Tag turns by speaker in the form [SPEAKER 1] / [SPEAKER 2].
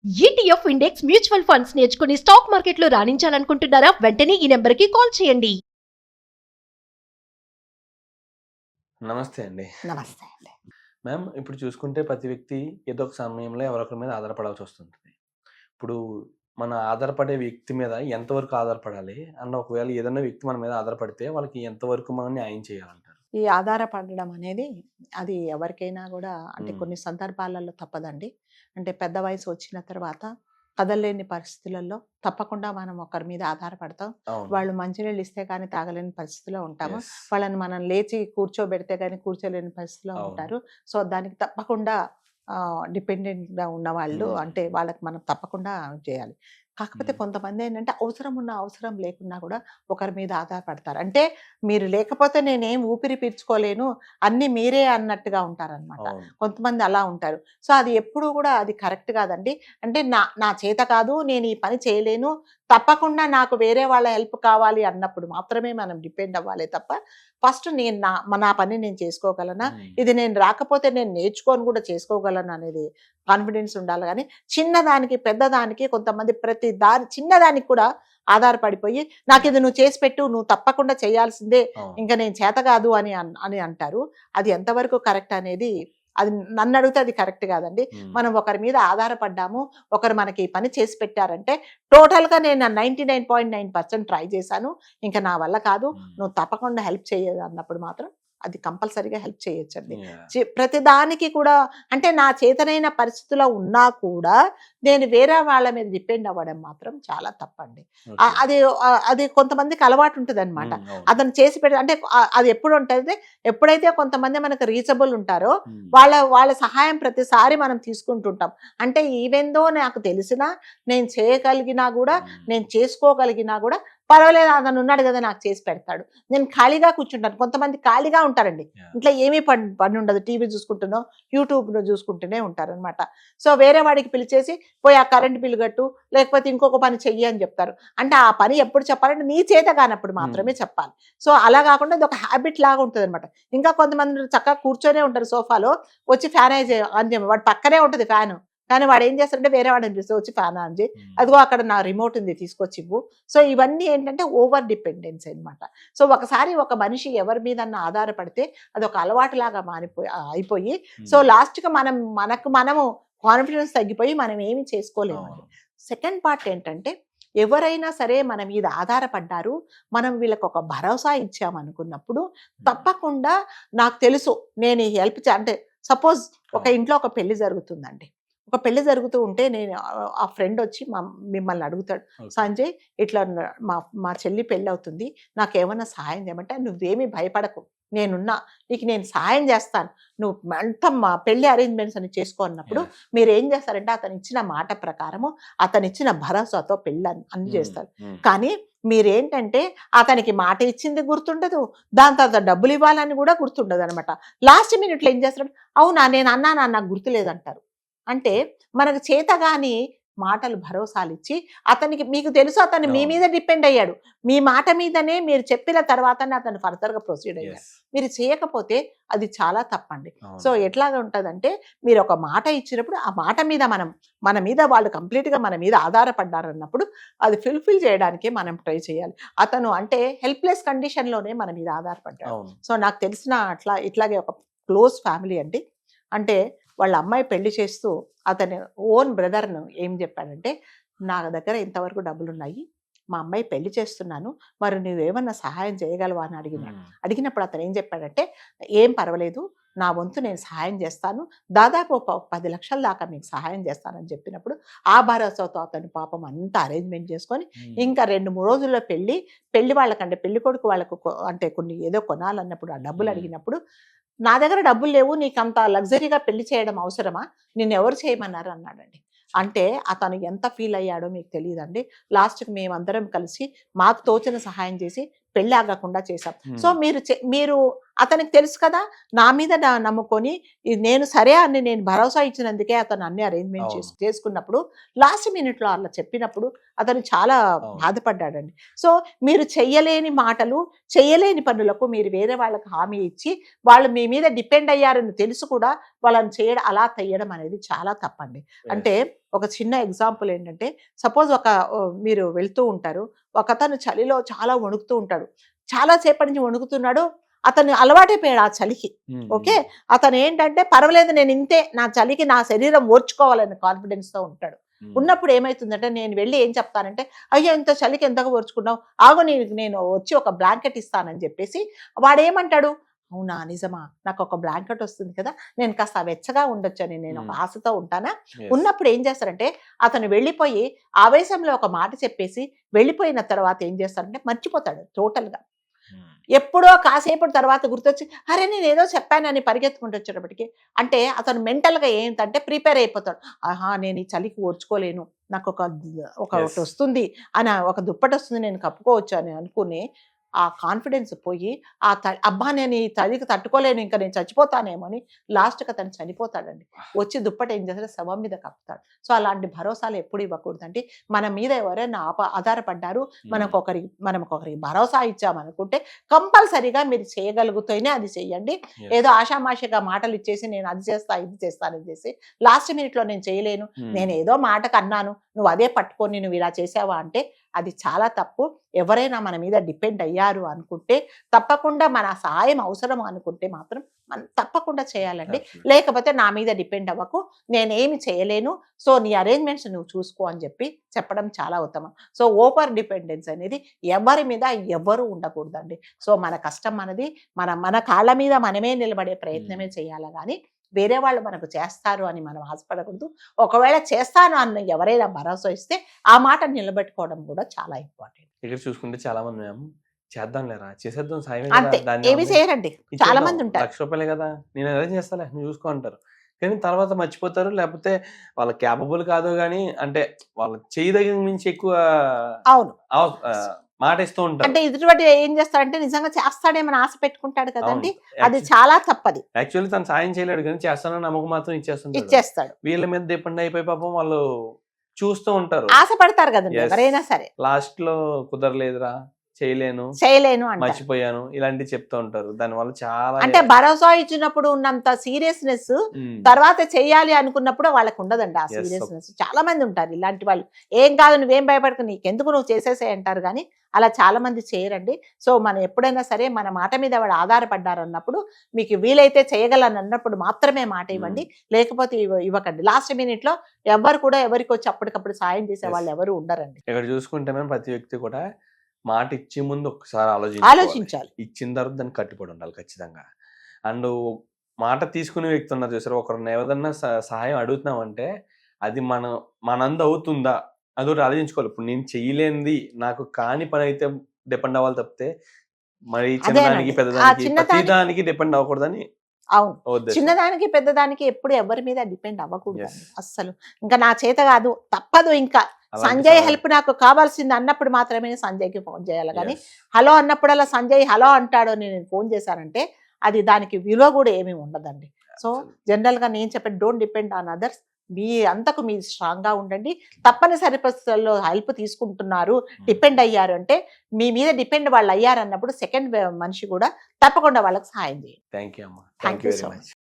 [SPEAKER 1] ETF index mutual funds నేర్చుకుని stock మార్కెట్లో రాణించాలనుకుంటున్నారా? వెంటనే ఈ నెంబర్కి కాల్ చేయండి.
[SPEAKER 2] నమస్తే అండి.
[SPEAKER 3] నమస్తే అండి.
[SPEAKER 2] మ్యామ్, ఇప్పుడు చూసుకుంటే ప్రతి వ్యక్తి ఏదో ఒక సమయంలో ఎవరొకరి మీద ఆధారపడాల్సి వస్తుంటది. ఇప్పుడు మన ఆధారపడే వ్యక్తి మీద ఎంతవరకు ఆధారపడాలి? అండ్ ఒకవేళ ఏదైనా వ్యక్తి మన మీద ఆధారపడితే వాళ్ళకి ఎంతవరకు మనం న్యాయం చేయాలంటారు?
[SPEAKER 3] ఈ ఆధారపడడం అనేది అది ఎవరికైనా కూడా అంటే
[SPEAKER 2] హ్మ్.
[SPEAKER 3] కొన్ని సందర్భాలలో తప్పదండి. అంటే పెద్ద వయసు వచ్చిన తర్వాత కదలలేని పరిస్థితులలో తప్పకుండా మనం ఒకరి మీద ఆధారపడతాం.
[SPEAKER 2] అవును.
[SPEAKER 3] వాళ్ళు మంచినీళ్ళు ఇస్తే కానీ తాగలేని పరిస్థితిలో ఉంటాము.
[SPEAKER 2] యెస్.
[SPEAKER 3] వాళ్ళని మనం లేచి కూర్చోబెడితే కానీ కూర్చోలేని పరిస్థితిలో
[SPEAKER 2] అవును.
[SPEAKER 3] ఉంటారు. సో దానికి తప్పకుండా డిపెండెంట్‌గా ఉన్నవాళ్ళు అంటే వాళ్ళకి మనం తప్పకుండా చేయాలి. కాకపోతే కొంతమంది ఏంటంటే అవసరం ఉన్న అవసరం లేకున్నా కూడా ఒకరి మీద ఆధారపడతారు. అంటే మీరు లేకపోతే నేనేం ఊపిరి పీల్చుకోలేను, అన్నీ మీరే అన్నట్టుగా ఉంటారనమాట.
[SPEAKER 2] అవును.
[SPEAKER 3] కొంతమంది అలా ఉంటారు. సో అది ఎప్పుడూ కూడా అది కరెక్ట్ కాదండి. అంటే నా చేత కాదు, నేను ఈ పని చేయలేను, తప్పకుండా నాకు వేరే వాళ్ళ హెల్ప్ కావాలి అన్నప్పుడు మాత్రమే మనం డిపెండ్ అవ్వాలే తప్ప ఫస్ట్ నేను నా పని నేను చేసుకోగలనా, ఇది నేను రాకపోతే నేను నేర్చుకొని కూడా చేసుకోగలను అనేది కాన్ఫిడెన్స్ ఉండాలి. కానీ చిన్నదానికి పెద్దదానికి కొంతమంది ప్రతి చిన్నదానికి కూడా ఆధారపడిపోయి నాకు ఇది నువ్వు చేసి పెట్టు, నువ్వు తప్పకుండా చేయాల్సిందే,
[SPEAKER 2] అవును.
[SPEAKER 3] ఇంకా నేను చేత కాదు అని అంటారు. అది ఎంతవరకు కరెక్ట్ అనేది అది నన్ను అడిగితే అది కరెక్ట్ కాదండి. మనం ఒకరి మీద ఆధారపడ్డాము, ఒకరు మనకి ఈ పని చేసి పెట్టారంటే టోటల్గా నేను 99.9% ట్రై చేశాను, ఇంకా నా వల్ల కాదు, నువ్వు తప్పకుండా హెల్ప్ చేయదు అన్నప్పుడు మాత్రం అది కంపల్సరీగా హెల్ప్ చేయొచ్చండి. ప్రతిదానికి కూడా అంటే నా చేతనైన పరిస్థితిలో ఉన్నా కూడా నేను వేరే వాళ్ళ మీద డిపెండ్ అవ్వడం మాత్రం చాలా తప్పండి. అది అది కొంతమందికి అలవాటు ఉంటుంది అనమాట. అతను చేసి పెట్టి అంటే అది ఎప్పుడు ఉంటుంది, ఎప్పుడైతే కొంతమంది మనకు రీచబుల్ ఉంటారో వాళ్ళ సహాయం ప్రతిసారి మనం తీసుకుంటుంటాం. అంటే ఈవెందో నాకు తెలిసినా నేను చేయగలిగినా కూడా నేను చేసుకోగలిగినా కూడా పర్వాలేదు, అతను ఉన్నాడు కదా నాకు చేసి పెడతాడు, నేను ఖాళీగా కూర్చుంటాను. కొంతమంది ఖాళీగా ఉంటారండి, ఇంట్లో ఏమీ పని ఉండదు, టీవీ చూసుకుంటున్నో యూట్యూబ్లో చూసుకుంటూనే ఉంటారు అనమాట. సో వేరే వాడికి పిలిచేసి పోయి ఆ కరెంట్ బిల్లు కట్టు, లేకపోతే ఇంకొక పని చెయ్యి అని చెప్తారు. అంటే ఆ పని ఎప్పుడు చెప్పాలంటే నీ చేత కానప్పుడు మాత్రమే చెప్పాలి. సో అలా కాకుండా ఇది ఒక హ్యాబిట్ లాగా ఉంటుంది అనమాట. ఇంకా కొంతమంది చక్కగా కూర్చొనే ఉంటారు సోఫాలో, వచ్చి ఫ్యాన్ అని చెప్పి వాడు పక్కనే ఉంటుంది ఫ్యాను, కానీ వాడు ఏం చేస్తాడంటే వేరే వాడు అనిపిస్తే వచ్చి ఫ్యాన్ ఆన్ చేయి, అదిగో అక్కడ నా రిమోట్ ఉంది తీసుకొచ్చి ఇవ్వు. సో ఇవన్నీ ఏంటంటే ఓవర్ డిపెండెన్స్ అనమాట. సో ఒకసారి ఒక మనిషి ఎవరి మీద ఆధారపడితే అది ఒక అలవాటులాగా అయిపోయి సో లాస్ట్గా మనము కాన్ఫిడెన్స్ తగ్గిపోయి మనం ఏమి చేసుకోలేము. సెకండ్ పార్ట్ ఏంటంటే ఎవరైనా సరే మన మీద ఆధారపడ్డారు, మనం వీళ్ళకి ఒక భరోసా ఇచ్చామనుకున్నప్పుడు తప్పకుండా నాకు తెలుసు నేను ఈ హెల్ప్ అంటే సపోజ్ ఒక ఇంట్లో ఒక పెళ్లి జరుగుతుందండి, ఒక పెళ్లి జరుగుతూ ఉంటే నేను ఆ ఫ్రెండ్ వచ్చి మిమ్మల్ని అడుగుతాడు, సంజయ్ ఇట్లా మా చెల్లి పెళ్ళి అవుతుంది, నాకేమన్నా సహాయం చేయమంటే నువ్వేమీ భయపడకు, నేనున్నా, నీకు నేను సహాయం చేస్తాను, నువ్వు అంతా మా పెళ్లి అరేంజ్మెంట్స్ అని చేసుకో అన్నప్పుడు మీరు ఏం చేస్తారంటే అతను ఇచ్చిన మాట ప్రకారము అతను ఇచ్చిన భరోసాతో పెళ్ళి అన్ని చేస్తారు. కానీ మీరేంటంటే అతనికి మాట ఇచ్చింది గుర్తుండదు, దాని తర్వాత డబ్బులు ఇవ్వాలని కూడా గుర్తుండదు అనమాట. లాస్ట్ మినిట్లో ఏం చేస్తాడు, అవునా నేను అన్నానా నాకు గుర్తులేదంటారు. అంటే మనకు చేతగాని మాటలు భరోసాలు ఇచ్చి అతనికి మీకు తెలుసు అతను మీ మీద డిపెండ్ అయ్యాడు, మీ మాట మీదనే మీరు చెప్పిన తర్వాతనే అతను ఫర్దర్గా ప్రొసీడ్ అయ్యాడు, మీరు చేయకపోతే అది చాలా తప్పండి. సో ఎట్లాగా ఉంటుందంటే మీరు ఒక మాట ఇచ్చినప్పుడు ఆ మాట మీద మన మీద వాళ్ళు కంప్లీట్గా మన మీద ఆధారపడ్డారన్నప్పుడు అది ఫుల్ఫిల్ చేయడానికి మనం ట్రై చేయాలి. అతను అంటే హెల్ప్లెస్ కండిషన్లోనే మన మీద ఆధారపడ్డాడు. సో నాకు తెలిసిన ఇట్లాగే ఒక క్లోజ్ ఫ్యామిలీ అండి, అంటే వాళ్ళ అమ్మాయి పెళ్లి చేస్తూ అతని ఓన్ బ్రదర్ను ఏం చెప్పాడంటే నా దగ్గర ఇంతవరకు డబ్బులు ఉన్నాయి, మా అమ్మాయి పెళ్లి చేస్తున్నాను, మరి నువ్వేమన్నా సహాయం చేయగలవా అని అడిగినప్పుడు అతను ఏం చెప్పాడంటే ఏం పర్వాలేదు, నా వంతు నేను సహాయం చేస్తాను, దాదాపు 10 లక్షల దాకా మీకు సహాయం చేస్తానని చెప్పినప్పుడు ఆ భరోసాతో అతను పాపం అంతా అరేంజ్మెంట్ చేసుకొని ఇంకా 2-3 రోజుల్లో పెళ్లి వాళ్ళకంటే పెళ్లి కొడుకు వాళ్ళకు అంటే కొన్ని ఏదో కొనాలన్నప్పుడు ఆ డబ్బులు అడిగినప్పుడు నా దగ్గర డబ్బులు లేవు, నీకు అంత లగ్జరీగా పెళ్లి చేయడం అవసరమా, నిన్ను ఎవరు చేయమన్నారు అన్నాడండి. అంటే అతను ఎంత ఫీల్ అయ్యాడో మీకు తెలియదండి. లాస్ట్కి మేమందరం కలిసి మాకు తోచిన సహాయం చేసి పెళ్ళి ఆగకుండా చేశాం. సో మీరు అతనికి తెలుసు కదా నా మీద నమ్ముకొని నేను సరే అని నేను భరోసా ఇచ్చినందుకే అతను అన్ని అరేంజ్మెంట్ చేసుకున్నప్పుడు లాస్ట్ మినిట్లో అలా చెప్పినప్పుడు అతను చాలా బాధపడ్డాడండి. సో మీరు చెయ్యలేని మాటలు చెయ్యలేని పనులకు మీరు వేరే వాళ్ళకి హామీ ఇచ్చి వాళ్ళు మీ మీద డిపెండ్ అయ్యారని తెలుసు కూడా వాళ్ళని అలా తెయ్యడం అనేది చాలా తప్పండి. అంటే ఒక చిన్న ఎగ్జాంపుల్ ఏంటంటే సపోజ్ మీరు వెళ్తూ ఉంటారు, ఒకతను చలిలో చాలా వణుకుతూ ఉంటాడు, చాలా సేపటి నుంచి వణుకుతున్నాడు, అతను అలవాటైపోయాడు ఆ చలికి. ఓకే, అతను ఏంటంటే పర్వాలేదు నేను ఇంతే, నా చలికి నా శరీరం ఓర్చుకోవాలని కాన్ఫిడెన్స్ తో ఉంటాడు. ఉన్నప్పుడు ఏమైతుందంటే నేను వెళ్ళి ఏం చెప్తానంటే, అయ్యో ఇంత చలికి ఎంతగా ఓర్చుకున్నావు, ఆగు నేను వచ్చి ఒక బ్లాంకెట్ ఇస్తానని చెప్పేసి వాడేమంటాడు, అవునా నిజమా, నాకు ఒక బ్లాంకెట్ వస్తుంది కదా, నేను కాస్త వెచ్చగా ఉండొచ్చు అని నేను ఒక ఆశతో ఉంటానా. ఉన్నప్పుడు ఏం చేస్తారంటే అతను వెళ్ళిపోయి ఆవేశంలో ఒక మాట చెప్పేసి వెళ్ళిపోయిన తర్వాత ఏం చేస్తారంటే మర్చిపోతాడు టోటల్గా. ఎప్పుడో కాసేపటి తర్వాత గుర్తొచ్చి అరే నేను ఏదో చెప్పానని పరిగెత్తుకుంటూ వచ్చేటప్పటికి అంటే అతను మెంటల్గా ఏంటంటే ప్రిపేర్ అయిపోతాడు. ఆహా నేను ఈ చలికి ఓర్చుకోలేను, నాకు ఒకటి వస్తుంది అని, ఒక దుప్పటి వస్తుంది నేను కప్పుకోవచ్చు అని అనుకుని ఆ కాన్ఫిడెన్స్ పోయి అబ్బా నేను ఈ చలికి తట్టుకోలేను, ఇంకా నేను చచ్చిపోతానేమో అని లాస్ట్కి అతను చనిపోతాడండి. వచ్చి దుప్పటి ఏం చేస్తాడు, శవం మీద కప్పుతాడు. సో అలాంటి భరోసాలు ఎప్పుడు ఇవ్వకూడదండి. మన మీద ఎవరైనా ఆధారపడ్డారు, మనం ఒకరికి భరోసా ఇచ్చామనుకుంటే కంపల్సరీగా మీరు చేయగలుగుతూనే అది చెయ్యండి. ఏదో ఆషామాషిగా మాటలు ఇచ్చేసి నేను అది చేస్తా ఇది చేస్తానని చేసి లాస్ట్ మినిట్లో నేను చేయలేను, నేను ఏదో మాటకు అన్నాను నువ్వు అదే పట్టుకొని నువ్వు ఇలా చేసావా అంటే అది చాలా తప్పు. ఎవరైనా మన మీద డిపెండ్ అయ్యారు అనుకుంటే తప్పకుండా మన సహాయం అవసరం అనుకుంటే మాత్రం మనం తప్పకుండా చేయాలండి. లేకపోతే నా మీద డిపెండ్ అవ్వకు, నేనేమి చేయలేను, సో నీ అరేంజ్మెంట్స్ నువ్వు చూసుకో అని చెప్పడం చాలా ఉత్తమం. సో ఓవర్ డిపెండెన్స్ అనేది ఎవరి మీద ఎవరు ఉండకూడదండి. సో మన కష్టం మనది, మన కాళ్ళ మీద మనమే నిలబడే ప్రయత్నమే చేయాలి, కానీ వేరే వాళ్ళు మనకు చేస్తారు అని మనం ఆశపడకూడదు. ఒకవేళ చేస్తాను అన్న ఎవరైనా భరోసా ఇస్తే ఆ మాట నిలబెట్టుకోవడం కూడా చాలా ఇంపార్టెంట్.
[SPEAKER 2] ఇక్కడ చూసుకుంటే చాలా మంది మేము చేద్దాం లేరా, చేసేద్దాం సాయం,
[SPEAKER 3] అంతే, ఏమి చేయరండి. చాలా మంది ఉంటారు,
[SPEAKER 2] ₹1,00,000 కదా నేను అరేంజ్ చేస్తాలే నువ్వు చూసుకో అంటారు, కానీ తర్వాత మర్చిపోతారు, లేకపోతే వాళ్ళ క్యాపబుల్ కాదు, కానీ అంటే వాళ్ళ చేయదగిన మించి ఎక్కువ
[SPEAKER 3] అవును
[SPEAKER 2] మాట ఇస్తూ ఉంటారు.
[SPEAKER 3] అంటే ఎదుటివాడు ఏం చేస్తాడంటే నిజంగా చేస్తాడేమని ఆశ పెట్టుకుంటాడు కదండి, అది చాలా తప్పది.
[SPEAKER 2] యాక్చువల్లీ తను సాయం చేయలేడు, కానీ చేస్తానని నమ్మకం మాత్రం
[SPEAKER 3] ఇచ్చేస్తాడు.
[SPEAKER 2] వీళ్ళ మీద డిపెండ్ అయిపోయి పాపం వాళ్ళు చూస్తూ ఉంటారు,
[SPEAKER 3] ఆశపడతారు కదండి ఎవరైనా సరే.
[SPEAKER 2] లాస్ట్ లో కుదరలేదురా, చేయలేను మర్చిపోయాను ఇలాంటివి చెప్తూ ఉంటారు. దానివల్ల చాలా
[SPEAKER 3] అంటే భరోసా ఇచ్చినప్పుడు ఉన్నంత సీరియస్నెస్ తర్వాత చేయాలి అనుకున్నప్పుడు వాళ్ళకి ఉండదండి ఆ సీరియస్నెస్. చాలా మంది ఉంటారు ఇలాంటి వాళ్ళు, ఏం కాదు నువ్వేం భయపడకు నీకెందుకు నువ్వు చేసేసే అంటారు, కానీ అలా చాలా మంది చేయరండి. సో మనం ఎప్పుడైనా సరే మన మాట మీద వాడు ఆధారపడ్డారు అన్నప్పుడు మీకు వీలైతే చేయగలను అన్నప్పుడు మాత్రమే మాట ఇవ్వండి, లేకపోతే ఇవ్వకండి. లాస్ట్ మినిట్ లో ఎవరు కూడా ఎవరికి వచ్చి అప్పటికప్పుడు సాయం చేసే వాళ్ళు ఎవరు ఉండరండి.
[SPEAKER 2] ఇక్కడ చూసుకుంటే మనం ప్రతి వ్యక్తి కూడా మాట ఇచ్చే ముందు ఒకసారి
[SPEAKER 3] ఆలోచించాలి,
[SPEAKER 2] ఇచ్చిన తర్వాత దాన్ని కట్టుబడి ఉండాలి ఖచ్చితంగా. అండ్ మాట తీసుకునే వ్యక్తి ఉన్నారు చూసారు, ఒకరిని ఏదన్నా సహాయం అడుగుతున్నామంటే అది మనంద అవుతుందా అది ఒకటి ఆలోచించుకోవాలి. ఇప్పుడు నేను చెయ్యలేనిది నాకు కాని పని అయితే డిపెండ్ అవ్వాలి తప్పితే మరి చిన్నదానికి పెద్దదానికి ప్రతిదానికి డిపెండ్ అవ్వకూడదని.
[SPEAKER 3] అవును, చిన్నదానికి పెద్దదానికి ఎప్పుడు ఎవరి మీద డిపెండ్ అవ్వకూడదు అస్సలు. ఇంకా నా చేత కాదు తప్పదు, ఇంకా సంజయ్ హెల్ప్ నాకు కావాల్సింది అన్నప్పుడు మాత్రమే సంజయ్కి ఫోన్ చేయాలి, కానీ హలో అన్నప్పుడల్లా సంజయ్ హలో అంటాడు నేను ఫోన్ చేశానంటే అది దానికి విలువ కూడా ఏమీ ఉండదండి. సో జనరల్ గా నేను చెప్పాను, డోంట్ డిపెండ్ ఆన్ అదర్స్, మీ అంతకు మీరు స్ట్రాంగ్ గా ఉండండి. తప్పనిసరి పరిస్థితుల్లో హెల్ప్ తీసుకుంటున్నారు, డిపెండ్ అయ్యారు అంటే మీ మీద డిపెండ్ వాళ్ళు అయ్యారు అన్నప్పుడు సెకండ్ మనిషి కూడా తప్పకుండా వాళ్ళకి సహాయం చేయండి.
[SPEAKER 2] థ్యాంక్ యూ అమ్మా.
[SPEAKER 3] Thank you so much.